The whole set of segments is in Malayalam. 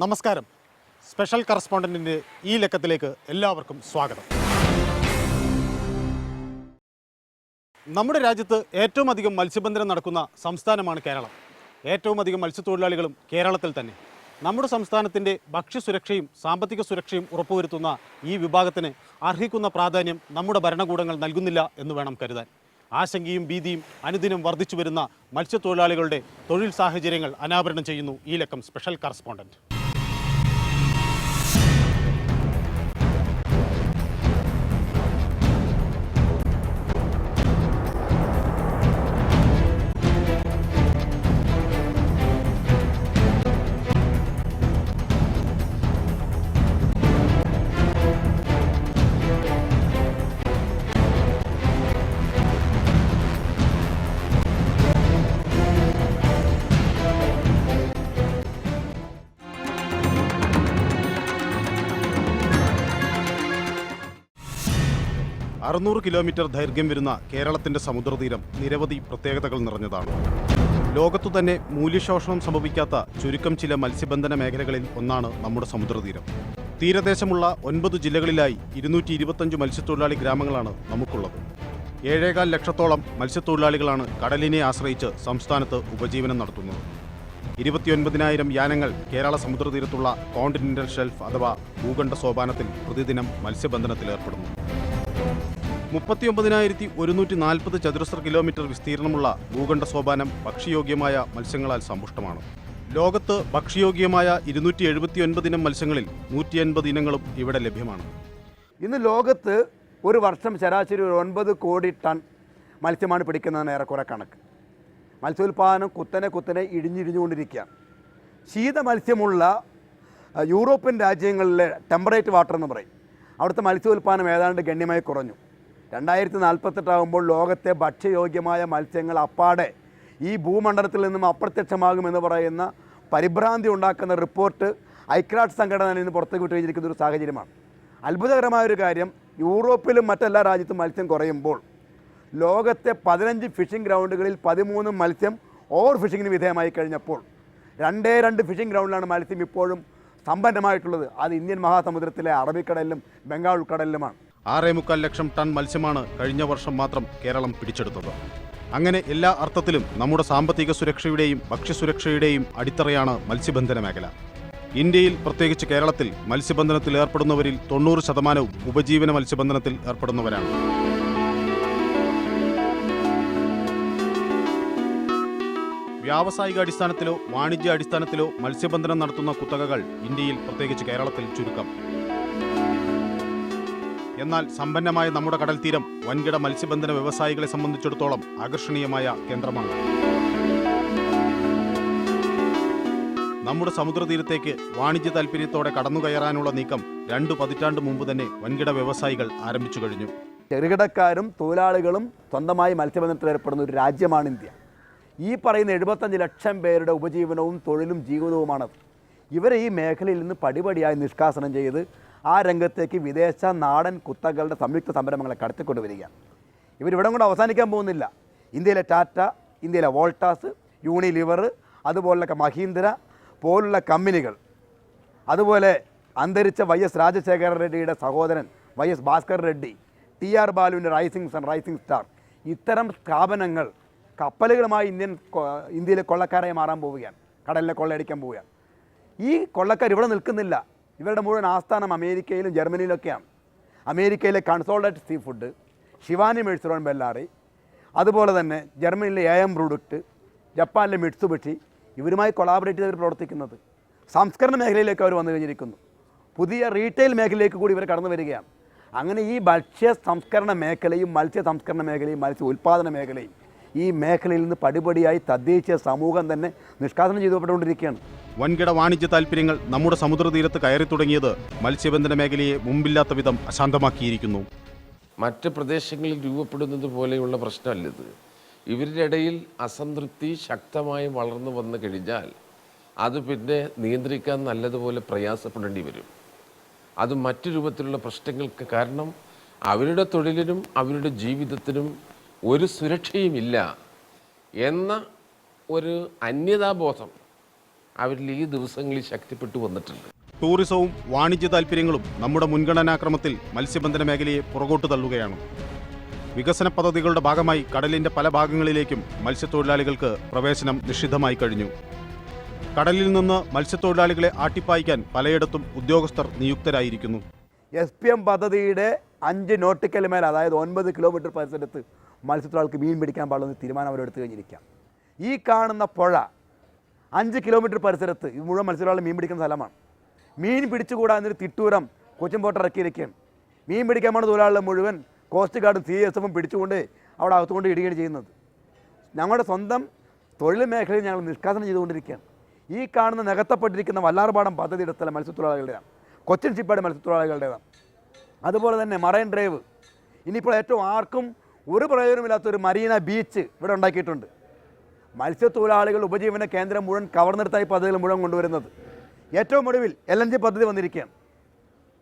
നമസ്കാരം. സ്പെഷ്യൽ കറസ്പോണ്ടൻറ്റിൻ്റെ ഈ ലക്കത്തിലേക്ക് എല്ലാവർക്കും സ്വാഗതം. നമ്മുടെ രാജ്യത്ത് ഏറ്റവും അധികം മത്സ്യബന്ധനം നടക്കുന്ന സംസ്ഥാനമാണ് കേരളം. ഏറ്റവും അധികം മത്സ്യത്തൊഴിലാളികളും കേരളത്തിൽ തന്നെ. നമ്മുടെ സംസ്ഥാനത്തിൻ്റെ ഭക്ഷ്യസുരക്ഷയും സാമ്പത്തിക സുരക്ഷയും ഉറപ്പുവരുത്തുന്ന ഈ വിഭാഗത്തിന് അർഹിക്കുന്ന പ്രാധാന്യം നമ്മുടെ ഭരണകൂടങ്ങൾ നൽകുന്നില്ല എന്ന് വേണം കരുതാൻ. ആശങ്കയും ഭീതിയും അനുദിനം വർദ്ധിച്ചു വരുന്ന മത്സ്യത്തൊഴിലാളികളുടെ തൊഴിൽ സാഹചര്യങ്ങൾ അനാവരണം ചെയ്യുന്നു ഈ ലക്കം സ്പെഷ്യൽ കറസ്പോണ്ടൻറ്റ്. 600 കിലോമീറ്റർ ദൈർഘ്യം വരുന്ന കേരളത്തിൻ്റെ സമുദ്രതീരം നിരവധി പ്രത്യേകതകൾ നിറഞ്ഞതാണ്. ലോകത്തു തന്നെ മൂല്യശോഷണം സംഭവിക്കാത്ത ചുരുക്കം ചില മത്സ്യബന്ധന മേഖലകളിൽ ഒന്നാണ് നമ്മുടെ സമുദ്രതീരം. തീരദേശമുള്ള 9 ജില്ലകളിലായി 225 മത്സ്യത്തൊഴിലാളി ഗ്രാമങ്ങളാണ് നമുക്കുള്ളത്. 7.25 ലക്ഷത്തോളം മത്സ്യത്തൊഴിലാളികളാണ് കടലിനെ ആശ്രയിച്ച് സംസ്ഥാനത്ത് ഉപജീവനം നടത്തുന്നത്. 29,000 യാനങ്ങൾ കേരള സമുദ്രതീരത്തുള്ള കോണ്ടിനെന്റൽ ഷെൽഫ് അഥവാ ഭൂഖണ്ഡ സോപാനത്തിൽ പ്രതിദിനം മത്സ്യബന്ധനത്തിലേർപ്പെടുന്നു. 39,140 ചതുരശ്ര കിലോമീറ്റർ വിസ്തീർണമുള്ള ഭൂഖണ്ഡ സോപാനം ഭക്ഷ്യയോഗ്യമായ മത്സ്യങ്ങളാൽ സമ്പുഷ്ടമാണ്. ലോകത്ത് ഭക്ഷ്യയോഗ്യമായ 279 ഇനം മത്സ്യങ്ങളിൽ 180 ഇനങ്ങളും ഇവിടെ ലഭ്യമാണ്. ഇന്ന് ലോകത്ത് ഒരു വർഷം ശരാശരി 9 കോടി ടൺ മത്സ്യമാണ് പിടിക്കുന്നതെന്ന് ഏറെക്കുറെ കണക്ക്. മത്സ്യോൽപാദനം കുത്തനെ ഇടിഞ്ഞിരിഞ്ഞുകൊണ്ടിരിക്കുകയാണ്. ശീത മത്സ്യമുള്ള യൂറോപ്യൻ രാജ്യങ്ങളിലെ ടെമ്പറേറ്റ് വാട്ടർ എന്ന് പറയും, അവിടുത്തെ മത്സ്യോൽപാദനം ഏതാണ്ട് ഗണ്യമായി കുറഞ്ഞു. 2048 ആകുമ്പോൾ ലോകത്തെ ഭക്ഷ്യയോഗ്യമായ മത്സ്യങ്ങൾ അപ്പാടെ ഈ ഭൂമണ്ഡലത്തിൽ നിന്നും അപ്രത്യക്ഷമാകുമെന്ന് പറയുന്ന പരിഭ്രാന്തി ഉണ്ടാക്കുന്ന റിപ്പോർട്ട് ഐക്യരാഷ്ട്ര സംഘടന ഇന്ന് പുറത്തേക്ക് വിട്ടുകഴിഞ്ഞിരിക്കുന്ന ഒരു സാഹചര്യമാണ്. അത്ഭുതകരമായൊരു കാര്യം, യൂറോപ്പിലും മറ്റെല്ലാ രാജ്യത്തും മത്സ്യം കുറയുമ്പോൾ ലോകത്തെ 15 ഫിഷിംഗ് ഗ്രൗണ്ടുകളിൽ 13 മത്സ്യം ഓവർ ഫിഷിങ്ങിന് വിധേയമായി കഴിഞ്ഞപ്പോൾ 2 ഫിഷിംഗ് ഗ്രൗണ്ടിലാണ് മത്സ്യം ഇപ്പോഴും സമ്പന്നമായിട്ടുള്ളത്. അത് ഇന്ത്യൻ മഹാസമുദ്രത്തിലെ അറബിക്കടലിലും ബംഗാൾ ഉൾക്കടലിലുമാണ്. 6.25 ലക്ഷം ടൺ മത്സ്യമാണ് കഴിഞ്ഞ വർഷം മാത്രം കേരളം പിടിച്ചെടുത്തത്. അങ്ങനെ എല്ലാ അർത്ഥത്തിലും നമ്മുടെ സാമ്പത്തിക സുരക്ഷയുടെയും ഭക്ഷ്യസുരക്ഷയുടെയും അടിത്തറയാണ് മത്സ്യബന്ധന മേഖല. ഇന്ത്യയിൽ പ്രത്യേകിച്ച് കേരളത്തിൽ മത്സ്യബന്ധനത്തിൽ ഏർപ്പെടുന്നവരിൽ 90% ഉപജീവന മത്സ്യബന്ധനത്തിൽ ഏർപ്പെടുന്നവരാണ്. വ്യാവസായിക അടിസ്ഥാനത്തിലോ വാണിജ്യ അടിസ്ഥാനത്തിലോ മത്സ്യബന്ധനം നടത്തുന്ന കുത്തകകൾ ഇന്ത്യയിൽ പ്രത്യേകിച്ച് കേരളത്തിൽ ചുരുക്കം. എന്നാൽ സമ്പന്നമായ നമ്മുടെ കടൽ തീരം വൻകിട മത്സ്യബന്ധന വ്യവസായികളെ സംബന്ധിച്ചിടത്തോളം ആകർഷണീയമായ കേന്ദ്രമാണ്. നമ്മുടെ സമുദ്രതീരത്തേക്ക് വാണിജ്യ താൽപര്യത്തോടെ കടന്നുകയറാനുള്ള നീക്കം 2 പതിറ്റാണ്ട് മുമ്പ് തന്നെ വൻകിട വ്യവസായികൾ ആരംഭിച്ചു കഴിഞ്ഞു. ചെറുകിടക്കാരും തൊഴിലാളികളും സ്വന്തമായി മത്സ്യബന്ധനത്തിൽ ഏർപ്പെടുന്ന ഒരു രാജ്യമാണ് ഇന്ത്യ. ഈ പറയുന്ന 75 ലക്ഷം പേരുടെ ഉപജീവനവും തൊഴിലും ജീവിതവുമാണത്. ഇവരെ ഈ മേഖലയിൽ നിന്ന് പടിപടിയായി നിഷ്കാസനം ചെയ്ത് ആ രംഗത്തേക്ക് വിദേശ നാടൻ കുത്തകളുടെ സംയുക്ത സംരംഭങ്ങളെ കടത്തിക്കൊണ്ടുവരികയാണ്. ഇവരിവിടം കൊണ്ട് അവസാനിക്കാൻ പോകുന്നില്ല. ഇന്ത്യയിലെ ടാറ്റ, ഇന്ത്യയിലെ വോൾട്ടാസ്, യൂണിലിവർ, അതുപോലുള്ള മഹീന്ദ്ര പോലുള്ള കമ്പനികൾ, അതുപോലെ അന്തരിച്ച YS രാജശേഖര റെഡ്ഡിയുടെ സഹോദരൻ YS ഭാസ്കർ റെഡ്ഡി, TR ബാലുവിൻ്റെ റൈസിംഗ് സ്റ്റാർ, ഇത്തരം സ്ഥാപനങ്ങൾ കപ്പലുകളുമായി ഇന്ത്യയിലെ കൊള്ളക്കാരായി മാറാൻ പോവുകയാണ്. കടലിനെ കൊള്ളയടിക്കാൻ പോവുകയാണ്. ഈ കൊള്ളക്കാർ ഇവിടെ നിൽക്കുന്നില്ല. ഇവരുടെ മുഴുവൻ ആസ്ഥാനം അമേരിക്കയിലും ജർമ്മനിയിലൊക്കെയാണ്. അമേരിക്കയിലെ കൺസോൾട്ടേറ്റ് സീ ഫുഡ്, ഷിവാനി മെഴ്സുറോൺ ബെല്ലാറി, അതുപോലെ തന്നെ ജർമ്മനിയിലെ AM പ്രൊഡക്റ്റ്, ജപ്പാനിലെ മിറ്റ്സുബിഷി, ഇവരുമായി കൊളാബറേറ്റ് ചെയ്ത് പ്രവർത്തിക്കുന്നത്. സംസ്കരണ മേഖലയിലേക്ക് അവർ വന്നു കഴിഞ്ഞിരിക്കുന്നു. പുതിയ റീറ്റെയിൽ മേഖലയിലേക്ക് കൂടി ഇവർ കടന്നു വരികയാണ്. അങ്ങനെ ഈ ഭക്ഷ്യ സംസ്കരണ മേഖലയും മത്സ്യ സംസ്കരണ മേഖലയും മത്സ്യ ഉൽപ്പാദന മേഖലയും ഈ മേഖലയിൽ നിന്ന് പടിപടിയായി തദ്ദേശീയ സമൂഹം തന്നെ നിഷ്കാസനം ചെയ്തുകൊണ്ടിരിക്കുകയാണ്. വൻകിട വാണിജ്യ താൽപ്പര്യങ്ങൾ നമ്മുടെ സമുദ്രതീരത്ത് കയറി തുടങ്ങിയത് മത്സ്യബന്ധന മേഖലയെ മുമ്പില്ലാത്ത വിധം അശാന്തമാക്കിയിരിക്കുന്നു. മറ്റ് പ്രദേശങ്ങളിൽ രൂപപ്പെടുന്നത് പോലെയുള്ള പ്രശ്നമല്ലത്. ഇവരുടെ ഇടയിൽ അസംതൃപ്തി ശക്തമായി വളർന്നു വന്നു കഴിഞ്ഞാൽ അത് പിന്നെ നിയന്ത്രിക്കാൻ നല്ലതുപോലെ പ്രയാസപ്പെടേണ്ടി വരും. അത് മറ്റു രൂപത്തിലുള്ള പ്രശ്നങ്ങൾക്ക് കാരണം അവരുടെ തൊഴിലിനും അവരുടെ ജീവിതത്തിനും ഒരു സുരക്ഷയുമില്ല എന്ന ഒരു അന്യതാബോധം അവരിൽ ഈ ദിവസങ്ങളിൽ ശക്തിപ്പെട്ടു വന്നിട്ടുണ്ട്. ടൂറിസവും വാണിജ്യ താൽപ്പര്യങ്ങളും നമ്മുടെ മുൻഗണനാക്രമത്തിൽ മത്സ്യബന്ധന മേഖലയെ പുറകോട്ട് തള്ളുകയാണ്. വികസന പദ്ധതികളുടെ ഭാഗമായി കടലിന്റെ പല ഭാഗങ്ങളിലേക്കും മത്സ്യത്തൊഴിലാളികൾക്ക് പ്രവേശനം നിഷിദ്ധമായി കഴിഞ്ഞു. കടലിൽ നിന്ന് മത്സ്യത്തൊഴിലാളികളെ ആട്ടിപ്പായിക്കാൻ പലയിടത്തും ഉദ്യോഗസ്ഥർ നിയുക്തരായിരിക്കുന്നു. SPM പദ്ധതിയുടെ 5 നോട്ടിക്കൽ മേൽ, അതായത് 9 കിലോമീറ്റർ പരിസരത്ത് മത്സ്യത്തൊഴിലാളികൾക്ക് മീൻ പിടിക്കാൻ പാടുന്ന തീരുമാനം അവരെടുത്തു കഴിഞ്ഞിരിക്കാം. ഈ കാണുന്ന പുഴ 5 കിലോമീറ്റർ പരിസരത്ത് ഇത് മുഴുവൻ മത്സ്യത്തൊഴിലാളി മീൻ പിടിക്കുന്ന സ്ഥലമാണ്. മീൻ പിടിച്ചുകൂടാ എന്നൊരു തിട്ടൂരം കൊച്ചിൻ പോട്ട് ഇറക്കിയിരിക്കുകയാണ്. മീൻ പിടിക്കാൻ പോകുന്ന തൊഴിലാളികളെ മുഴുവൻ കോസ്റ്റ് ഗാർഡും CSFും പിടിച്ചുകൊണ്ട് അവിടെ അകത്തുകൊണ്ട് ഇടുകയാണ് ചെയ്യുന്നത്. ഞങ്ങളുടെ സ്വന്തം തൊഴിൽ മേഖലയിൽ ഞങ്ങൾ നിഷ്കാസനം ചെയ്തുകൊണ്ടിരിക്കുകയാണ്. ഈ കാണുന്ന നികത്തപ്പെട്ടിരിക്കുന്ന വല്ലാർപാടം പദ്ധതിയുടെ സ്ഥലം മത്സ്യത്തൊഴിലാളികളുടെയാണ്, കൊച്ചിൻ ഷിപ്പാട് മത്സ്യത്തൊഴിലാളികളുടേതാണ്. അതുപോലെ തന്നെ മറൈൻ ഡ്രൈവ്, ഇനിയിപ്പോൾ ഏറ്റവും ആർക്കും ഒരു പ്രയോജനമില്ലാത്തൊരു മരീന ബീച്ച് ഇവിടെ ഉണ്ടാക്കിയിട്ടുണ്ട്. മത്സ്യത്തൊഴിലാളികൾ ഉപജീവന കേന്ദ്രം മുഴുവൻ കവർന്നെടുത്തായി പദ്ധതികൾ മുഴുവൻ കൊണ്ടുവരുന്നത്. ഏറ്റവും ഒടുവിൽ LNG പദ്ധതി വന്നിരിക്കുകയാണ്.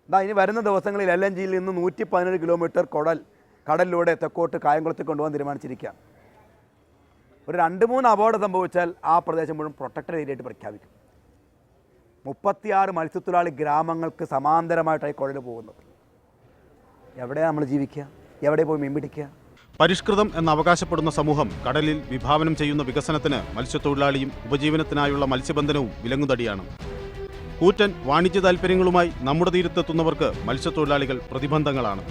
ഇനി വരുന്ന ദിവസങ്ങളിൽ LNGയിൽ നിന്ന് 117 കിലോമീറ്റർ കടലിലൂടെ തെക്കോട്ട് കായംകുളത്ത് കൊണ്ടുപോകാൻ തീരുമാനിച്ചിരിക്കുകയാണ്. ഒരു 2-3 അപകടം സംഭവിച്ചാൽ ആ പ്രദേശം മുഴുവൻ പ്രൊട്ടക്റ്റഡ് ഏരിയ ആയിട്ട് പ്രഖ്യാപിക്കും. 36 മത്സ്യത്തൊഴിലാളി ഗ്രാമങ്ങൾക്ക് സമാന്തരമായിട്ടായി കുഴൽ പോകുന്നത്. എവിടെയാണ് നമ്മൾ ജീവിക്കുക? എവിടെ പോയി മീൻ പിടിക്കുക? പരിഷ്കൃതം എന്ന് അവകാശപ്പെടുന്ന സമൂഹം കടലിൽ വിഭാവനം ചെയ്യുന്ന വികസനത്തിന് മത്സ്യത്തൊഴിലാളിയും ഉപജീവനത്തിനായുള്ള മത്സ്യബന്ധനവും വിലങ്ങുതടിയാണ്. കൂറ്റൻ വാണിജ്യ താൽപ്പര്യങ്ങളുമായി നമ്മുടെ തീരത്തെത്തുന്നവർക്ക് മത്സ്യത്തൊഴിലാളികൾ പ്രതിബന്ധങ്ങളാണ്.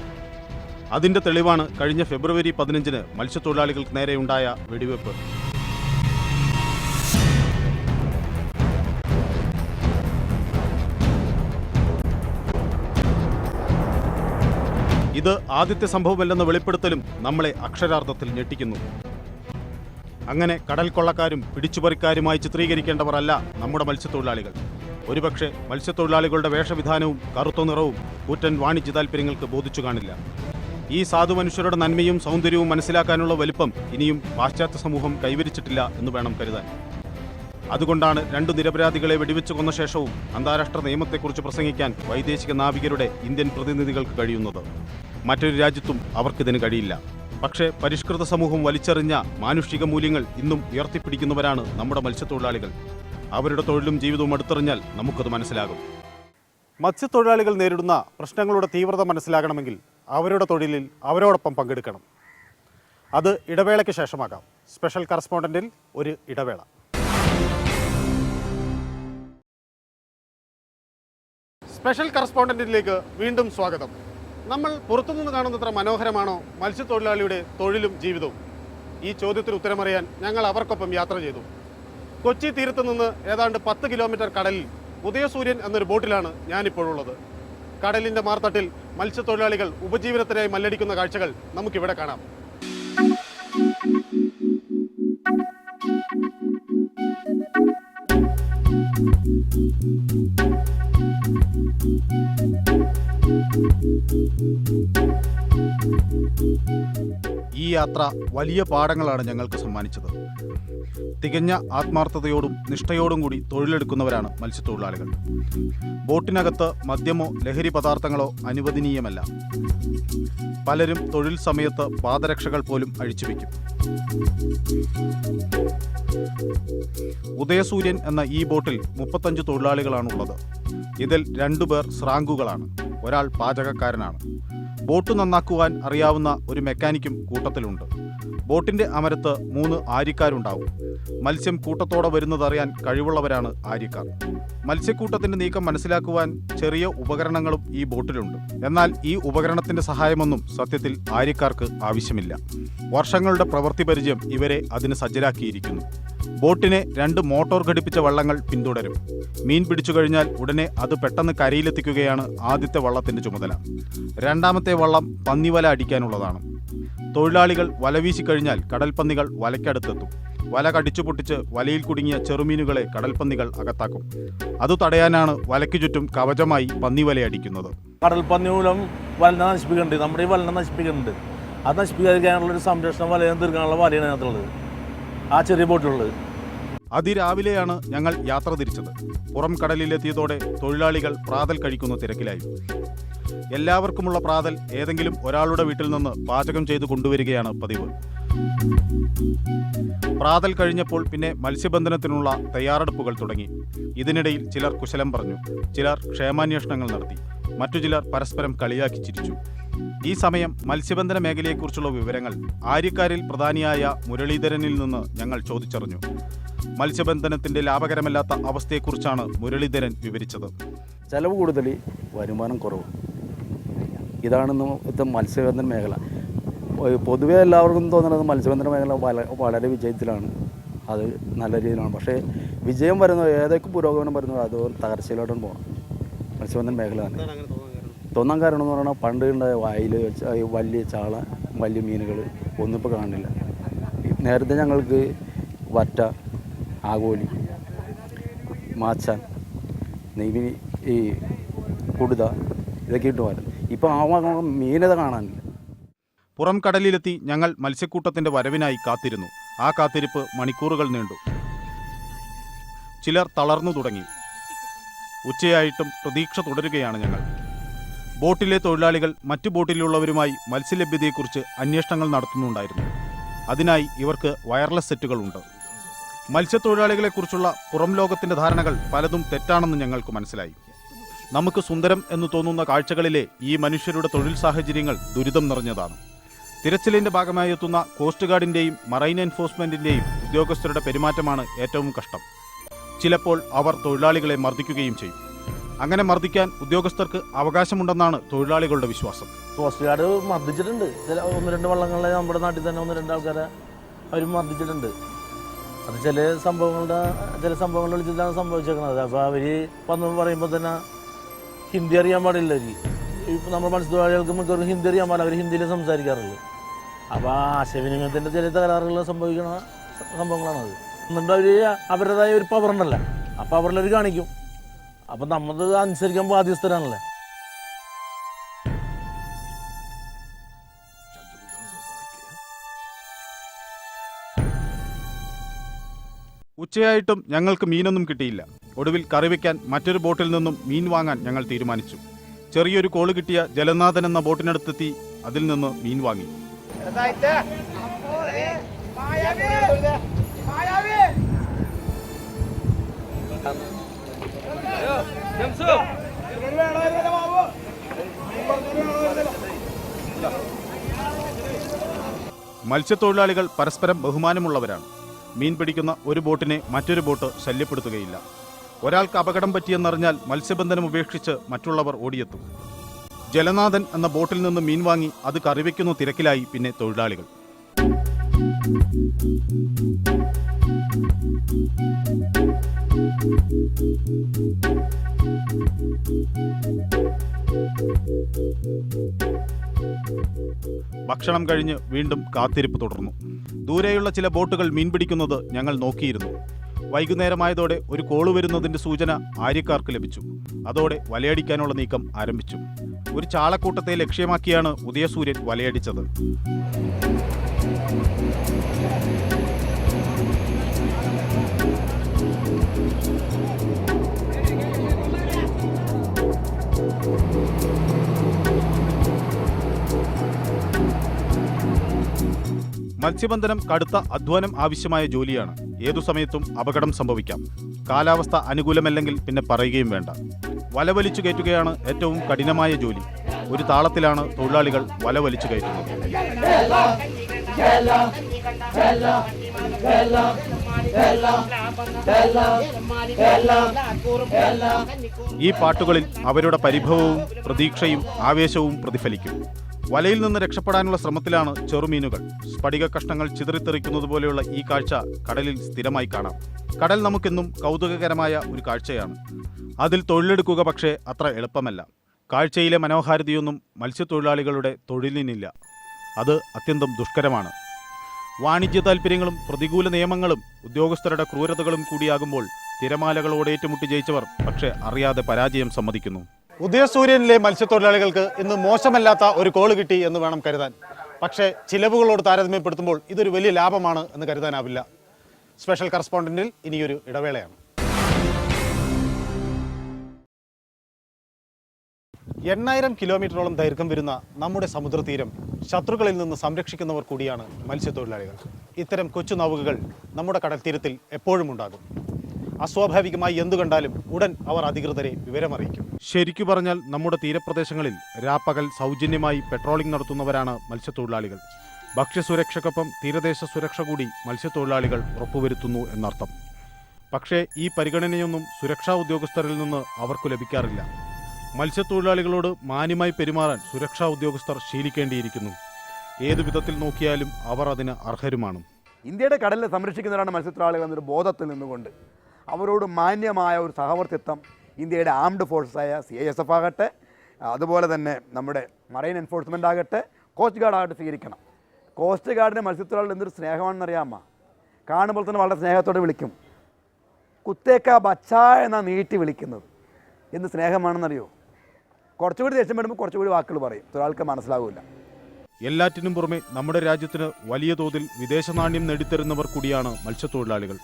അതിന്റെ തെളിവാണ് കഴിഞ്ഞ ഫെബ്രുവരി 15-ന് മത്സ്യത്തൊഴിലാളികൾക്ക് നേരെയുണ്ടായ വെടിവെപ്പ്. ഇത് ആദ്യത്തെ സംഭവമല്ലെന്ന വെളിപ്പെടുത്തലും നമ്മളെ അക്ഷരാർത്ഥത്തിൽ ഞെട്ടിക്കുന്നു. അങ്ങനെ കടൽ കൊള്ളക്കാരും പിടിച്ചുപറിക്കാരുമായി ചിത്രീകരിക്കേണ്ടവർ അല്ല നമ്മുടെ മത്സ്യത്തൊഴിലാളികൾ. ഒരുപക്ഷെ മത്സ്യത്തൊഴിലാളികളുടെ വേഷവിധാനവും കറുത്ത നിറവും കൂറ്റൻ വാണിജ്യ താൽപ്പര്യങ്ങൾക്ക് ബോധിച്ചു കാണില്ല. ഈ സാധു മനുഷ്യരുടെ നന്മയും സൗന്ദര്യവും മനസ്സിലാക്കാനുള്ള വലിപ്പം ഇനിയും പാശ്ചാത്യ സമൂഹം കൈവരിച്ചിട്ടില്ല എന്ന് വേണം കരുതാൻ. അതുകൊണ്ടാണ് 2 നിരപരാധികളെ വെടിവെച്ചു കൊന്ന ശേഷവും അന്താരാഷ്ട്ര നിയമത്തെക്കുറിച്ച് പ്രസംഗിക്കാൻ വൈദേശിക നാവികരുടെ ഇന്ത്യൻ പ്രതിനിധികൾക്ക് കഴിയുന്നത്. മറ്റൊരു രാജ്യത്തും അവർക്കിതിന് കഴിയില്ല. പക്ഷേ പരിഷ്കൃത സമൂഹം വലിച്ചെറിഞ്ഞ മാനുഷിക മൂല്യങ്ങൾ ഇന്നും ഉയർത്തിപ്പിടിക്കുന്നവരാണ് നമ്മുടെ മത്സ്യത്തൊഴിലാളികൾ. അവരുടെ തൊഴിലും ജീവിതവും അടുത്തെറിഞ്ഞാൽ നമുക്കത് മനസ്സിലാകും. മത്സ്യത്തൊഴിലാളികൾ നേരിടുന്ന പ്രശ്നങ്ങളുടെ തീവ്രത മനസ്സിലാകണമെങ്കിൽ അവരുടെ തൊഴിലിൽ അവരോടൊപ്പം പങ്കെടുക്കണം. അത് ഇടവേളയ്ക്ക് ശേഷമാകാം. സ്പെഷ്യൽ കറസ്പോണ്ടന്റിൽ ഒരു ഇടവേള. സ്പെഷ്യൽ കറസ്പോണ്ടന്റിലേക്ക് വീണ്ടും സ്വാഗതം. നമ്മൾ പുറത്തുനിന്ന് കാണുന്നത്ര മനോഹരമാണോ മത്സ്യത്തൊഴിലാളിയുടെ തൊഴിലും ജീവിതവും? ഈ ചോദ്യത്തിന് ഉത്തരമറിയാൻ ഞങ്ങൾ അവർക്കൊപ്പം യാത്ര ചെയ്തു. കൊച്ചി തീരത്ത് നിന്ന് ഏതാണ്ട് 10 കിലോമീറ്റർ കടലിൽ ഉദയസൂര്യൻ എന്നൊരു ബോട്ടിലാണ് ഞാനിപ്പോഴുള്ളത്. കടലിൻ്റെ മാർത്തട്ടിൽ മത്സ്യത്തൊഴിലാളികൾ ഉപജീവനത്തിനായി മല്ലടിക്കുന്ന കാഴ്ചകൾ നമുക്കിവിടെ കാണാം. ഈ യാത്ര വലിയ പാഠങ്ങളാണ് ഞങ്ങൾക്ക് സമ്മാനിച്ചത്. തികഞ്ഞ ആത്മാർത്ഥതയോടും നിഷ്ഠയോടും കൂടി തൊഴിലെടുക്കുന്നവരാണ് മത്സ്യത്തൊഴിലാളികൾ. ബോട്ടിനകത്ത് മദ്യമോ ലഹരി പദാർത്ഥങ്ങളോ അനുവദനീയമല്ല. പലരും തൊഴിൽ സമയത്ത് പാദരക്ഷകൾ പോലും അഴിച്ചുവെക്കും. ഉദയസൂര്യൻ എന്ന ഈ ബോട്ടിൽ 35 തൊഴിലാളികളാണുള്ളത്. ഇതിൽ 2 പേർ സ്രാങ്കുകളാണ്, ഒരാൾ പാചകക്കാരനാണ്. ബോട്ട് നന്നാക്കുവാൻ അറിയാവുന്ന ഒരു മെക്കാനിക്കും കൂട്ടത്തിലുണ്ട്. ബോട്ടിന്റെ അമരത്ത് 3 ആര്യക്കാരുണ്ടാവും. മത്സ്യം കൂട്ടത്തോടെ വരുന്നതറിയാൻ കഴിവുള്ളവരാണ് ആര്യക്കാർ. മത്സ്യക്കൂട്ടത്തിന്റെ നീക്കം മനസ്സിലാക്കുവാൻ ചെറിയ ഉപകരണങ്ങളും ഈ ബോട്ടിലുണ്ട്. എന്നാൽ ഈ ഉപകരണത്തിന്റെ സഹായമൊന്നും സത്യത്തിൽ ആര്യക്കാർക്ക് ആവശ്യമില്ല. വർഷങ്ങളുടെ പ്രവൃത്തി പരിചയം ഇവരെ അതിന് സജ്ജരാക്കിയിരിക്കുന്നു. ബോട്ടിനെ 2 മോട്ടോർ ഘടിപ്പിച്ച വള്ളങ്ങൾ പിന്തുടരും. മീൻ പിടിച്ചു കഴിഞ്ഞാൽ ഉടനെ അത് പെട്ടെന്ന് കരയിലെത്തിക്കുകയാണ് ആദ്യത്തെ വള്ളത്തിന്റെ ചുമതല. രണ്ടാമത്തെ വള്ളം പന്നിവല അടിക്കാനുള്ളതാണ്. തൊഴിലാളികൾ വല വീശിക്കഴിഞ്ഞാൽ കടൽപ്പന്നികൾ വലയ്ക്കടുത്തെത്തും. വല കടിച്ചു പൊട്ടിച്ച് വലയിൽ കുടുങ്ങിയ ചെറുമീനുകളെ കടൽപ്പന്നികൾ അകത്താക്കും. അത് തടയാനാണ് വലയ്ക്കു ചുറ്റും കവചമായി പന്നിവലയടിക്കുന്നത്. കടൽപ്പന്നി മൂലം വല നശിപ്പിക്കുന്നുണ്ട്, നമ്മുടെ ഈ വല നശിപ്പിക്കുന്നുണ്ട്. അത് നശിപ്പിക്കാതിരിക്കാനുള്ള സംരക്ഷണ വലയം തീർക്കാനുള്ള വലയാണ് അതിനകത്തുള്ളത്, ആ ചെറിയ ബോട്ടിലുള്ളത്. അതിരാവിലെയാണ് ഞങ്ങൾ യാത്ര തിരിച്ചത്. പുറം കടലിലെത്തിയതോടെ തൊഴിലാളികൾ പ്രാതൽ കഴിക്കുന്ന തിരക്കിലായി. എല്ലാവർക്കുമുള്ള പ്രാതൽ ഏതെങ്കിലും ഒരാളുടെ വീട്ടിൽ നിന്ന് പാചകം ചെയ്ത് കൊണ്ടുവരികയാണ് പതിവ്. പ്രാതൽ കഴിഞ്ഞപ്പോൾ പിന്നെ മത്സ്യബന്ധനത്തിനുള്ള തയ്യാറെടുപ്പുകൾ തുടങ്ങി. ഇതിനിടയിൽ ചിലർ കുശലം പറഞ്ഞു, ചിലർ ക്ഷേമാന്വേഷണങ്ങൾ നടത്തി, മറ്റു ചിലർ പരസ്പരം കളിയാക്കി ചിരിച്ചു. ഈ സമയം മത്സ്യബന്ധന മേഖലയെക്കുറിച്ചുള്ള വിവരങ്ങൾ ആര്യക്കാരിൽ പ്രധാനിയായ മുരളീധരനിൽ നിന്ന് ഞങ്ങൾ ചോദിച്ചറിഞ്ഞു. മത്സ്യബന്ധനത്തിന്റെ ലാഭകരമല്ലാത്ത അവസ്ഥയെക്കുറിച്ചാണ് മുരളീധരൻ വിവരിച്ചത്. ചെലവ് കൂടുതൽ, വരുമാനം കുറവ്. ഇതാണ് ഇന്നത്തെ മത്സ്യബന്ധന മേഖല. പൊതുവേ എല്ലാവർക്കും തോന്നുന്നത് മത്സ്യബന്ധന മേഖല വളരെ വിജയത്തിലാണ്, അത് നല്ല രീതിയിലാണ്. പക്ഷേ വിജയം വരുന്നത്, ഏതൊക്കെ പുരോഗമനം വരുന്നത് അതുപോലെ തകർച്ചയിലോട്ടാണ് പോകണം മത്സ്യബന്ധന മേഖല തന്നെ. തോന്നാൻ കാരണം എന്ന് പറഞ്ഞാൽ പണ്ട് ഉണ്ടായ വായിൽ വലിയ ചാള, വലിയ മീനുകൾ ഒന്നും ഇപ്പോൾ കാണുന്നില്ല. നേരത്തെ ഞങ്ങൾക്ക് വറ്റ, ആഗോലി, മാച്ചാൻ, നെയ്മീൻ, ഈ കുടുത ഇതൊക്കെ ഇട്ടുമായിരുന്നു. ഇപ്പോൾ ആ മീനത കാണാനില്ല. പുറം കടലിലെത്തി ഞങ്ങൾ മത്സ്യക്കൂട്ടത്തിന്റെ വരവിനായി കാത്തിരുന്നു. ആ കാത്തിരിപ്പ് മണിക്കൂറുകൾ നീണ്ടു. ചിലർ തളർന്നു തുടങ്ങി. ഉച്ചയായിട്ടും പ്രതീക്ഷ തുടരുകയാണ് ഞങ്ങൾ. ബോട്ടിലെ തൊഴിലാളികൾ മറ്റു ബോട്ടിലുള്ളവരുമായി മത്സ്യലഭ്യതയെക്കുറിച്ച് അന്വേഷണങ്ങൾ നടത്തുന്നുണ്ടായിരുന്നു. അതിനായി ഇവർക്ക് വയർലെസ് സെറ്റുകളുണ്ട്. മത്സ്യത്തൊഴിലാളികളെക്കുറിച്ചുള്ള പുറം ലോകത്തിന്റെ ധാരണകൾ പലതും തെറ്റാണെന്ന് ഞങ്ങൾക്ക് മനസ്സിലായി. നമുക്ക് സുന്ദരം എന്ന് തോന്നുന്ന കാഴ്ചകളിലെ ഈ മനുഷ്യരുടെ തൊഴിൽ സാഹചര്യങ്ങൾ ദുരിതം നിറഞ്ഞതാണ്. തിരച്ചിലിന്റെ ഭാഗമായി എത്തുന്ന കോസ്റ്റ് ഗാർഡിന്റെയും മറൈൻ എൻഫോഴ്സ്മെന്റിന്റെയും ഉദ്യോഗസ്ഥരുടെ പെരുമാറ്റമാണ് ഏറ്റവും കഷ്ടം. ചിലപ്പോൾ അവർ തൊഴിലാളികളെ മർദ്ദിക്കുകയും ചെയ്യും. അങ്ങനെ മർദ്ദിക്കാൻ ഉദ്യോഗസ്ഥർക്ക് അവകാശമുണ്ടെന്നാണ് തൊഴിലാളികളുടെ വിശ്വാസം. കോസ്റ്റ് ഗാർഡ് മർദ്ദിച്ചിട്ടുണ്ട്. ചില 1-2 വള്ളങ്ങളിലെ നമ്മുടെ നാട്ടിൽ തന്നെ 1-2 ആൾക്കാരെ അവർ മർദ്ദിച്ചിട്ടുണ്ട്. അത് ചില സംഭവങ്ങൾ വിളിച്ചിട്ടാണ് സംഭവിച്ചേക്കുന്നത്. അപ്പോൾ അവർ വന്നു പറയുമ്പോൾ തന്നെ ഹിന്ദി അറിയാൻ പാടില്ല. ഇപ്പം നമ്മുടെ മത്സ്യത്തൊഴിലാളികൾക്ക് മിക്കവാറും ഹിന്ദി അറിയാൻ പാടില്ല, അവർ ഹിന്ദിയിൽ സംസാരിക്കാറുള്ളൂ. അപ്പോൾ ആശയവിനിമയത്തിൻ്റെ ചില തകരാറുകൾ സംഭവിക്കുന്ന സംഭവങ്ങളാണത്. എന്നിട്ട് അവർ അവരുടേതായ ഒരു പവറുണ്ടല്ലോ, ആ പവറിലവർ കാണിക്കും. അപ്പം നമ്മൾ അനുസരിക്കാൻ ബാധ്യസ്ഥരാണല്ലേ. ഉച്ചയായിട്ടും ഞങ്ങൾക്ക് മീനൊന്നും കിട്ടിയില്ല. ഒടുവിൽ കറി വയ്ക്കാൻ മറ്റൊരു ബോട്ടിൽ നിന്നും മീൻ വാങ്ങാൻ ഞങ്ങൾ തീരുമാനിച്ചു. ചെറിയൊരു കോള് കിട്ടിയ ജലനാഥൻ എന്ന ബോട്ടിനടുത്തെത്തി അതിൽ നിന്ന് മീൻ വാങ്ങി. മത്സ്യത്തൊഴിലാളികൾ പരസ്പരം ബഹുമാനമുള്ളവരാണ്. മീൻ പിടിക്കുന്ന ഒരു ബോട്ടിനെ മറ്റൊരു ബോട്ട് ശല്യപ്പെടുത്തുകയില്ല. ഒരാൾക്ക് അപകടം പറ്റിയെന്നറിഞ്ഞാൽ മത്സ്യബന്ധനം ഉപേക്ഷിച്ച് മറ്റുള്ളവർ ഓടിയെത്തും. ജലനാഥൻ എന്ന ബോട്ടിൽ നിന്ന് മീൻ വാങ്ങി അത് കറിവെക്കുന്ന തിരക്കിലായി പിന്നെ തൊഴിലാളികൾ. ഭക്ഷണം കഴിഞ്ഞ് വീണ്ടും കാത്തിരിപ്പ് തുടർന്നു. ദൂരെയുള്ള ചില ബോട്ടുകൾ മീൻ പിടിക്കുന്നത് ഞങ്ങൾ നോക്കിയിരുന്നു. വൈകുന്നേരമായതോടെ ഒരു കോള് വരുന്നതിന്റെ സൂചന ആര്യക്കാർക്ക് ലഭിച്ചു. അതോടെ വലയടിക്കാനുള്ള നീക്കം ആരംഭിച്ചു. ഒരു ചാളക്കൂട്ടത്തെ ലക്ഷ്യമാക്കിയാണ് ഉദയസൂര്യൻ വലയടിച്ചത്. മത്സ്യബന്ധനം കടുത്ത അധ്വാനം ആവശ്യമായ ജോലിയാണ്. ഏതു സമയത്തും അപകടം സംഭവിക്കാം. കാലാവസ്ഥ അനുകൂലമല്ലെങ്കിൽ പിന്നെ പറയുകയും വേണ്ട. വല വലിച്ചു കയറ്റുകയാണ് ഏറ്റവും കഠിനമായ ജോലി. ഒരു താളത്തിലാണ് തൊഴിലാളികൾ വല വലിച്ചു കയറ്റുന്നത്. ഈ പാട്ടുകളിൽ അവരുടെ പരിഭവവും പ്രതീക്ഷയും ആവേശവും പ്രതിഫലിക്കും. വലയിൽ നിന്ന് രക്ഷപ്പെടാനുള്ള ശ്രമത്തിലാണ് ചെറുമീനുകൾ. സ്ഫടിക കഷ്ണങ്ങൾ ചിതറിത്തെറിക്കുന്നത് പോലെയുള്ള ഈ കാഴ്ച കടലിൽ സ്ഥിരമായി കാണാം. കടൽ നമുക്കെന്നും കൗതുകകരമായ ഒരു കാഴ്ചയാണ്. അതിൽ തൊഴിലെടുക്കുക പക്ഷേ അത്ര എളുപ്പമല്ല. കാഴ്ചയിലെ മനോഹാരിതയൊന്നും മത്സ്യത്തൊഴിലാളികളുടെ തൊഴിലിനില്ല. അത് അത്യന്തം ദുഷ്കരമാണ്. വാണിജ്യ താൽപ്പര്യങ്ങളും പ്രതികൂല നിയമങ്ങളും ഉദ്യോഗസ്ഥരുടെ ക്രൂരതകളും കൂടിയാകുമ്പോൾ തിരമാലകളോട് ഏറ്റുമുട്ടി ജയിച്ചവർ പക്ഷേ അറിയാതെ പരാജയം സമ്മതിക്കുന്നു. ഉദയസൂര്യനിലെ മത്സ്യത്തൊഴിലാളികൾക്ക് ഇന്ന് മോശമല്ലാത്ത ഒരു കോള് കിട്ടി എന്ന് വേണം കരുതാൻ. പക്ഷേ ചിലവുകളോട് താരതമ്യപ്പെടുത്തുമ്പോൾ ഇതൊരു വലിയ ലാഭമാണ് എന്ന് കരുതാനാവില്ല. സ്പെഷ്യൽ കറസ്പോണ്ടന്റിൽ ഇനിയൊരു ഇടവേളയാണ്. 8,000 കിലോമീറ്ററോളം ദൈർഘ്യം വരുന്ന നമ്മുടെ സമുദ്രതീരം ശത്രുക്കളിൽ നിന്ന് സംരക്ഷിക്കുന്നവർ കൂടിയാണ് മത്സ്യത്തൊഴിലാളികൾ. ഇത്തരം കൊച്ചു നൗകകൾ നമ്മുടെ കടൽത്തീരത്തിൽ എപ്പോഴും ഉണ്ടാകും. അസ്വാഭാവികമായി എന്തു കണ്ടാലും ഉടൻ അവർ അധികൃതരെ വിവരമറിയിക്കും. ശരിക്കു പറഞ്ഞാൽ നമ്മുടെ തീരപ്രദേശങ്ങളിൽ രാപ്പകൽ സൗജന്യമായി പെട്രോളിംഗ് നടത്തുന്നവരാണ് മത്സ്യത്തൊഴിലാളികൾ. ഭക്ഷ്യസുരക്ഷയ്ക്കൊപ്പം തീരദേശ സുരക്ഷ കൂടി മത്സ്യത്തൊഴിലാളികൾ ഉറപ്പുവരുത്തുന്നു എന്നർത്ഥം. പക്ഷേ ഈ പരിഗണനയൊന്നും സുരക്ഷാ ഉദ്യോഗസ്ഥരിൽ നിന്ന് അവർക്കു ലഭിക്കാറില്ല. മത്സ്യത്തൊഴിലാളികളോട് മാന്യമായി പെരുമാറാൻ സുരക്ഷാ ഉദ്യോഗസ്ഥർ ശീലിക്കേണ്ടിയിരിക്കുന്നു. ഏതു വിധത്തിൽ നോക്കിയാലും അവർ അതിന് അർഹരുമാണ്. ഇന്ത്യയുടെ കടലിൽ സംരക്ഷിക്കുന്നവരാണ് മത്സ്യത്തൊഴിലാളികൾ എന്നൊരു ബോധത്തിൽ നിന്നുകൊണ്ട് അവരോട് മാന്യമായ ഒരു സഹവർത്തിത്വം ഇന്ത്യയുടെ ആംഡ് ഫോഴ്സായ CISF ആകട്ടെ, അതുപോലെ തന്നെ നമ്മുടെ മറൈൻ എൻഫോഴ്സ്മെൻ്റ് ആകട്ടെ, കോസ്റ്റ് ഗാർഡ് ആകട്ടെ സ്വീകരിക്കണം. കോസ്റ്റ് ഗാർഡിന് മത്സ്യത്തൊഴിലാളികൾ എന്തൊരു സ്നേഹമാണെന്നറിയാമോ? കാണുമ്പോൾ തന്നെ വളരെ സ്നേഹത്തോടെ വിളിക്കും. കുത്തേക്ക ബച്ച എന്നാണ് നീട്ടി വിളിക്കുന്നത്. എന്ത് സ്നേഹമാണെന്നറിയോ? കുറച്ചുകൂടി ദേഷ്യം വരുമ്പോൾ കുറച്ചുകൂടി വാക്കുകൾ പറയും, ഒരാൾക്ക് മനസ്സിലാവില്ല. എല്ലാറ്റിനും പുറമെ നമ്മുടെ രാജ്യത്തിന് വലിയ തോതിൽ വിദേശ നാണ്യം നേടിത്തരുന്നവർ കൂടിയാണ് മത്സ്യത്തൊഴിലാളികൾ.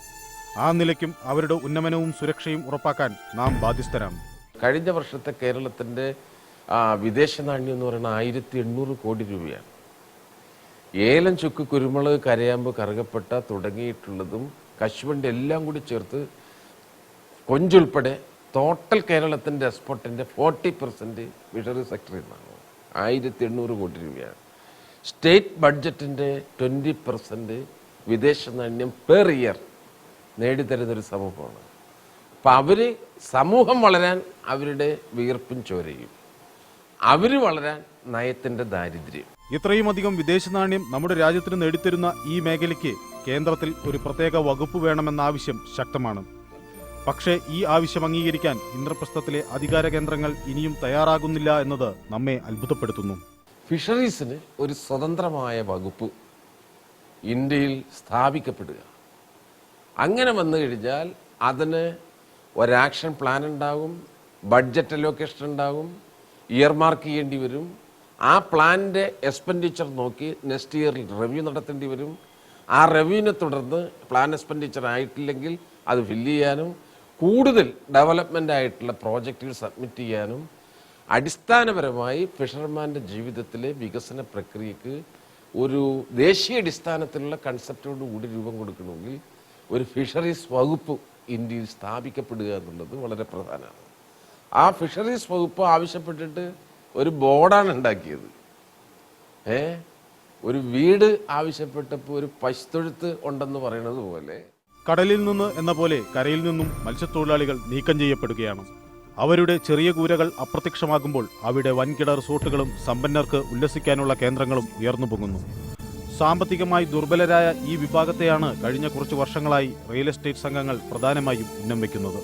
ആ നിലയ്ക്കും അവരുടെ ഉന്നമനവും സുരക്ഷയും ഉറപ്പാക്കാൻ നാം ബാധ്യസ്ഥരാണ്. കഴിഞ്ഞ വർഷത്തെ കേരളത്തിൻ്റെ വിദേശ നാണ്യം എന്ന് പറയുന്നത് 1,800 കോടി രൂപയാണ്. ഏലം, ചുക്ക്, കുരുമുളക്, കരയാമ്പ്, കറുകപ്പട്ട തുടങ്ങിയിട്ടുള്ളതും കശുവണ്ടി എല്ലാം കൂടി ചേർത്ത് കൊഞ്ചുൾപ്പെടെ ടോട്ടൽ കേരളത്തിൻ്റെ എക്സ്പോർട്ടിൻ്റെ 40% ഫിഷറി സെക്ടറിൽ നിന്നാണ്. 1,800 കോടി രൂപയാണ്. സ്റ്റേറ്റ് ബഡ്ജറ്റിൻ്റെ 20% വിദേശ നാണ്യം പെർ ഇയർ നേടിത്തരുന്നൊരു സമൂഹമാണ്. അപ്പം അവർ സമൂഹം വളരാൻ അവരുടെ വിയർപ്പും ചോരയും, അവർ വളരാൻ നയത്തിൻ്റെ ദാരിദ്ര്യം. ഇത്രയും അധികം വിദേശ നാണ്യം നമ്മുടെ രാജ്യത്തിന് നേടിത്തരുന്ന ഈ മേഖലയ്ക്ക് കേന്ദ്രത്തിൽ ഒരു പ്രത്യേക വകുപ്പ് വേണമെന്ന ആവശ്യം ശക്തമാണ്. പക്ഷേ ഈ ആവശ്യം അംഗീകരിക്കാൻ ഇന്ദ്രപ്രസ്ഥത്തിലെ അധികാര കേന്ദ്രങ്ങൾ ഇനിയും തയ്യാറാകുന്നില്ല എന്നത് നമ്മെ അത്ഭുതപ്പെടുത്തുന്നു. ഫിഷറീസിന് ഒരു സ്വതന്ത്രമായ വകുപ്പ് ഇന്ത്യയിൽ സ്ഥാപിക്കപ്പെടുക, അങ്ങനെ വന്നു കഴിഞ്ഞാൽ അതിന് ഒരാക്ഷൻ പ്ലാൻ ഉണ്ടാകും, ബഡ്ജറ്റ് അലോക്കേഷൻ ഉണ്ടാകും, ഇയർ മാർക്ക് ചെയ്യേണ്ടി വരും. ആ പ്ലാനിൻ്റെ എക്സ്പെൻഡിച്ചർ നോക്കി നെക്സ്റ്റ് ഇയറിൽ റിവ്യൂ നടത്തേണ്ടി വരും. ആ റിവ്യൂവിനെ തുടർന്ന് പ്ലാൻ എക്സ്പെൻഡിച്ചർ ആയിട്ടില്ലെങ്കിൽ അത് ഫില്ല് ചെയ്യാനും കൂടുതൽ ഡെവലപ്മെൻ്റ് ആയിട്ടുള്ള പ്രോജക്റ്റുകൾ സബ്മിറ്റ് ചെയ്യാനും അടിസ്ഥാനപരമായി ഫിഷർമാൻ്റെ ജീവിതത്തിലെ വികസന പ്രക്രിയക്ക് ഒരു ദേശീയ അടിസ്ഥാനത്തിലുള്ള കൺസെപ്റ്റോട് കൂടി രൂപം കൊടുക്കണമെങ്കിൽ ഒരു ഫിഷറീസ് വകുപ്പ് ഇന്ത്യയിൽ സ്ഥാപിക്കപ്പെടുക എന്നുള്ളത് വളരെ പ്രധാനമാണ്. ആ ഫിഷറീസ് വകുപ്പ് ആവശ്യപ്പെട്ടിട്ട് ഒരു ബോർഡാണ് ഉണ്ടാക്കിയത്. ഒരു വീട് ആവശ്യപ്പെട്ടപ്പോൾ ഒരു പശുത്തൊഴുത്ത് ഉണ്ടെന്ന് പറയുന്നത് പോലെ കടലിൽ നിന്ന് എന്ന പോലെ കരയിൽ നിന്നും മത്സ്യത്തൊഴിലാളികൾ നീക്കം ചെയ്യപ്പെടുകയാണ്. അവരുടെ ചെറിയ കൂരകൾ അപ്രത്യക്ഷമാകുമ്പോൾ അവിടെ വൻകിട റിസോർട്ടുകളും സമ്പന്നർക്ക് ഉല്ലസിക്കാനുള്ള കേന്ദ്രങ്ങളും ഉയർന്നു പൊങ്ങുന്നു. സാമ്പത്തികമായി ദുർബലരായ ഈ വിഭാഗത്തെയാണ് കഴിഞ്ഞ കുറച്ച് വർഷങ്ങളായി റിയൽ എസ്റ്റേറ്റ് സംഘങ്ങൾ പ്രധാനമായും ഉന്നം വയ്ക്കുന്നത്.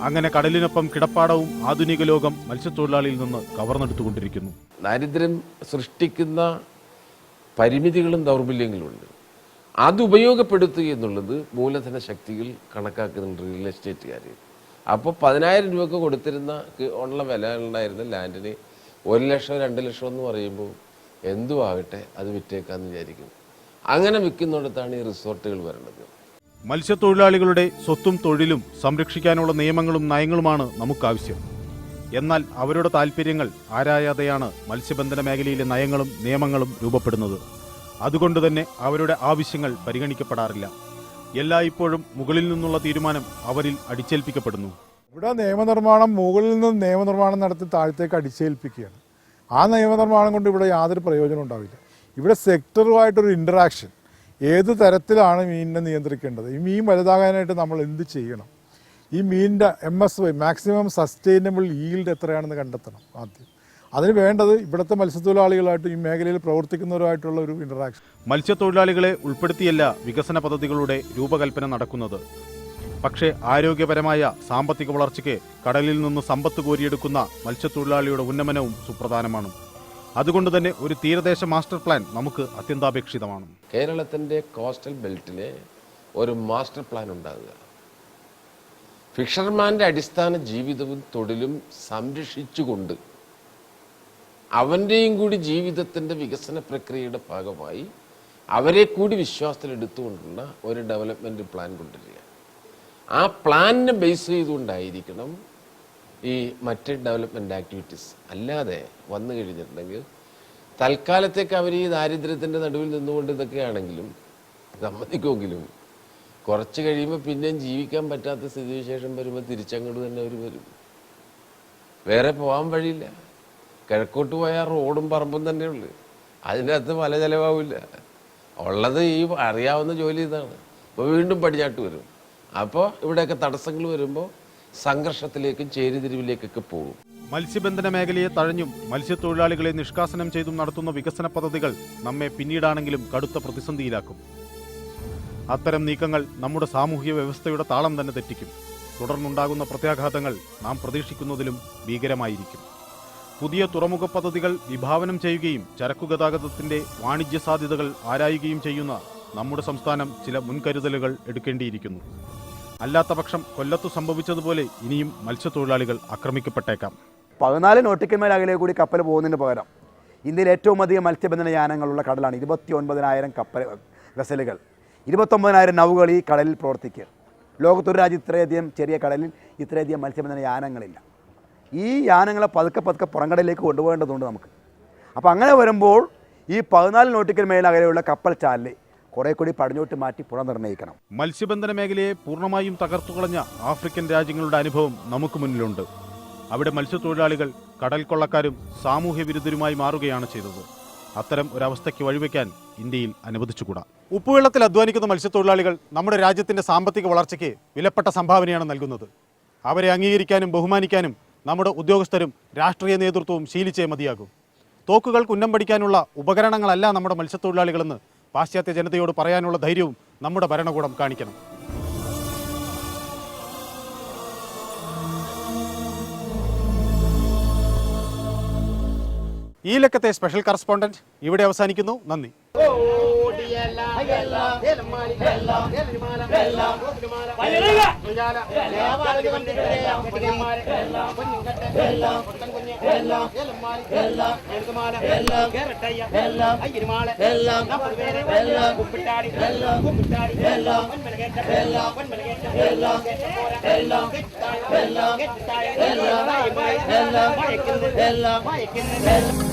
അങ്ങനെ കടലിനൊപ്പം കിടപ്പാടവും ആധുനിക ലോകം മത്സ്യത്തൊഴിലാളിയിൽ നിന്ന് കവർന്നെടുത്തുകൊണ്ടിരിക്കുന്നു. ദാരിദ്ര്യം സൃഷ്ടിക്കുന്ന പരിമിതികളും ദൗർബല്യങ്ങളും ഉണ്ട്. അത് ഉപയോഗപ്പെടുത്തുക എന്നുള്ളത് മൂലധന ശക്തികൾ കണക്കാക്കുന്നുണ്ട് റിയൽ എസ്റ്റേറ്റുകാർ. അപ്പോൾ 10,000 രൂപയ്ക്ക് കൊടുത്തിരുന്ന ഉള്ള വില ഉണ്ടായിരുന്ന ലാൻഡിന് 1 ലക്ഷം 2 ലക്ഷം എന്ന് പറയുമ്പോൾ എന്തു ആകട്ടെ അത് വിറ്റേക്കാന്ന് വിചാരിക്കും. അങ്ങനെ വിൽക്കുന്നിടത്താണ് ഈ റിസോർട്ടുകൾ വരുന്നത്. മത്സ്യത്തൊഴിലാളികളുടെ സ്വത്തും തൊഴിലും സംരക്ഷിക്കാനുള്ള നിയമങ്ങളും നയങ്ങളുമാണ് നമുക്കാവശ്യം. എന്നാൽ അവരുടെ താൽപ്പര്യങ്ങൾ ആരായാതെയാണ് മത്സ്യബന്ധന മേഖലയിലെ നയങ്ങളും നിയമങ്ങളും രൂപപ്പെടുന്നത്. അതുകൊണ്ട് തന്നെ അവരുടെ ആവശ്യങ്ങൾ പരിഗണിക്കപ്പെടാറില്ല. എല്ലായ്പ്പോഴും മുകളിൽ നിന്നുള്ള തീരുമാനം അവരിൽ അടിച്ചേൽപ്പിക്കപ്പെടുന്നു. ഇവിടെ നിയമനിർമ്മാണം മുകളിൽ നിന്ന് നിയമനിർമ്മാണം നടത്തി താഴത്തേക്ക് അടിച്ചേൽപ്പിക്കുകയാണ്. ആ നിയമനിർമ്മാണം കൊണ്ട് ഇവിടെ യാതൊരു പ്രയോജനം ഉണ്ടാവില്ല. ഇവിടെ സെക്ടറുമായിട്ടൊരു ഇൻറ്ററാക്ഷൻ, ഏത് തരത്തിലാണ് മീനിനെ നിയന്ത്രിക്കേണ്ടത്, ഈ മീൻ വലുതാകാനായിട്ട് നമ്മൾ എന്ത് ചെയ്യണം, ഈ മീനിൻ്റെ MSY മാക്സിമം സസ്റ്റൈനബിൾ ഈൽഡ് എത്രയാണെന്ന് കണ്ടെത്തണം. ആദ്യം അതിന് വേണ്ടത് ഇവിടുത്തെ മത്സ്യത്തൊഴിലാളികളായിട്ട് ഈ മേഖലയിൽ പ്രവർത്തിക്കുന്നവരുമായിട്ടുള്ള ഒരു ഇൻറ്ററാക്ഷൻ. മത്സ്യത്തൊഴിലാളികളെ ഉൾപ്പെടുത്തിയല്ല വികസന പദ്ധതികളുടെ രൂപകൽപ്പന നടക്കുന്നത്. പക്ഷേ ആരോഗ്യപരമായ സാമ്പത്തിക വളർച്ചയ്ക്ക് കടലിൽ നിന്ന് സമ്പത്ത് കോരിയെടുക്കുന്ന മത്സ്യത്തൊഴിലാളിയുടെ ഉന്നമനവും സുപ്രധാനമാണ്. അതുകൊണ്ട് തന്നെ ഒരു തീരദേശ മാസ്റ്റർ പ്ലാൻ നമുക്ക് അത്യന്താപേക്ഷിതമാണ്. കേരളത്തിൻ്റെ കോസ്റ്റൽ ബെൽറ്റിലെ ഒരു മാസ്റ്റർ പ്ലാൻ ഉണ്ടാകുക, ഫിഷർമാൻ്റെ അടിസ്ഥാന ജീവിതവും തൊഴിലും സംരക്ഷിച്ചുകൊണ്ട് അവൻ്റെയും കൂടി ജീവിതത്തിൻ്റെ വികസന പ്രക്രിയയുടെ ഭാഗമായി അവരെ കൂടി വിശ്വാസത്തിലെടുത്തുകൊണ്ടുള്ള ഒരു ഡെവലപ്മെൻറ്റ് പ്ലാൻ കൊണ്ടുവരിക. ആ പ്ലാനിനെ ബേസ് ചെയ്തുകൊണ്ടായിരിക്കണം ഈ മറ്റ് ഡെവലപ്മെൻറ്റ് ആക്ടിവിറ്റീസ് അല്ലാതെ വന്നു കഴിഞ്ഞിട്ടുണ്ടെങ്കിൽ തൽക്കാലത്തേക്ക് അവർ ഈ ദാരിദ്ര്യത്തിൻ്റെ നടുവിൽ നിന്നുകൊണ്ട് ഇതൊക്കെയാണെങ്കിലും സമ്മതിക്കുമെങ്കിലും കുറച്ച് കഴിയുമ്പോൾ പിന്നെയും ജീവിക്കാൻ പറ്റാത്ത സ്ഥിതിവിശേഷം വരുമ്പോൾ തിരിച്ചങ്ങോട്ട് തന്നെ അവർ വരും. വേറെ പോകാൻ വഴിയില്ല. കിഴക്കോട്ട് പോയാൽ റോഡും പറമ്പും തന്നെ ഉള്ളു. അതിനകത്ത് പല ചിലവാവില്ല. ഉള്ളത് ഈ അറിയാവുന്ന ജോലി ഇതാണ്. അപ്പോൾ വീണ്ടും പടിഞ്ഞാട്ട് വരും. അപ്പോൾ ഇവിടെയൊക്കെ തടസ്സങ്ങൾ വരുമ്പോൾ സംഘർഷത്തിലേക്കും ചേരിതിരിവിലേക്കൊക്കെ പോകും. മത്സ്യബന്ധന മേഖലയെ തഴഞ്ഞും മത്സ്യത്തൊഴിലാളികളെ നിഷ്കാസനം ചെയ്തും നടത്തുന്ന വികസന പദ്ധതികൾ നമ്മെ പിന്നീടാണെങ്കിലും കടുത്ത പ്രതിസന്ധിയിലാക്കും. അത്തരം നീക്കങ്ങൾ നമ്മുടെ സാമൂഹിക വ്യവസ്ഥയുടെ താളം തന്നെ തെറ്റിക്കും. തുടർന്നുണ്ടാകുന്ന പ്രത്യാഘാതങ്ങൾ നാം പ്രതീക്ഷിക്കുന്നതിലും ഭീകരമായിരിക്കും. പുതിയ തുറമുഖ പദ്ധതികൾ വിഭാവനം ചെയ്യുകയും ചരക്കുഗതാഗതത്തിന്റെ വാണിജ്യ സാധ്യതകൾ ആരായുകയും ചെയ്യുന്ന നമ്മുടെ സംസ്ഥാനം ചില മുൻകരുതലുകൾ എടുക്കേണ്ടിയിരിക്കുന്നു. അല്ലാത്തപക്ഷം കൊല്ലത്തു സംഭവിച്ചതുപോലെ ഇനിയും മത്സ്യത്തൊഴിലാളികൾ ആക്രമിക്കപ്പെട്ടേക്കാം. 14 നോട്ടിക്കൽ മൈൽ അകലെ കൂടി കപ്പൽ പോകുന്നതിന് പകരം ഇന്ത്യയിൽ ഏറ്റവും അധികം മത്സ്യബന്ധന യാനങ്ങളുള്ള കടലാണ്. 29,000 വെസലുകൾ, 29,000 നൗകൾ ഈ കടലിൽ പ്രവർത്തിക്കുക. ലോകത്തൊരു രാജ്യം ഇത്രയധികം ചെറിയ കടലിൽ ഇത്രയധികം മത്സ്യബന്ധന യാനങ്ങളില്ല. ഈ യാനങ്ങളെ പതുക്കെ പുറംകടലിലേക്ക് കൊണ്ടുപോകേണ്ടതുണ്ട് നമുക്ക്. അപ്പോൾ അങ്ങനെ വരുമ്പോൾ ഈ 14 നോട്ടിക്കൽ മൈൽ അകലെയുള്ള കപ്പൽ ചാലിൽ കുറെ കൂടി പടിഞ്ഞോട്ട് മാറ്റി പുഴ നിർണ്ണയിക്കണം. മത്സ്യബന്ധന മേഖലയെ പൂർണ്ണമായും തകർത്തുകളഞ്ഞ ആഫ്രിക്കൻ രാജ്യങ്ങളുടെ അനുഭവം നമുക്ക് മുന്നിലുണ്ട്. അവിടെ മത്സ്യത്തൊഴിലാളികൾ കടൽ കൊള്ളക്കാരും സാമൂഹ്യ വിരുദ്ധരുമായി മാറുകയാണ് ചെയ്തത്. അത്തരം ഒരവസ്ഥയ്ക്ക് വഴിവെക്കാൻ ഇന്ത്യയിൽ അനുവദിച്ചുകൂടാ. ഉപ്പുവെള്ളത്തിൽ അധ്വാനിക്കുന്ന മത്സ്യത്തൊഴിലാളികൾ നമ്മുടെ രാജ്യത്തിന്റെ സാമ്പത്തിക വളർച്ചയ്ക്ക് വിലപ്പെട്ട സംഭാവനയാണ് നൽകുന്നത്. അവരെ അംഗീകരിക്കാനും ബഹുമാനിക്കാനും നമ്മുടെ ഉദ്യോഗസ്ഥരും രാഷ്ട്രീയ നേതൃത്വവും ശീലിച്ചേ മതിയാകും. തോക്കുകൾക്ക് ഉന്നം പഠിക്കാനുള്ള ഉപകരണങ്ങളല്ല നമ്മുടെ മത്സ്യത്തൊഴിലാളികളെന്ന് പാശ്ചാത്യ ജനതയോട് പറയാനുള്ള ധൈര്യവും നമ്മുടെ ഭരണകൂടം കാണിക്കണം. ഈ ലക്കത്തെ സ്പെഷ്യൽ കറസ്പോണ്ടന്റ് ഇവിടെ അവസാനിക്കുന്നു. നന്ദി. എല്ലാം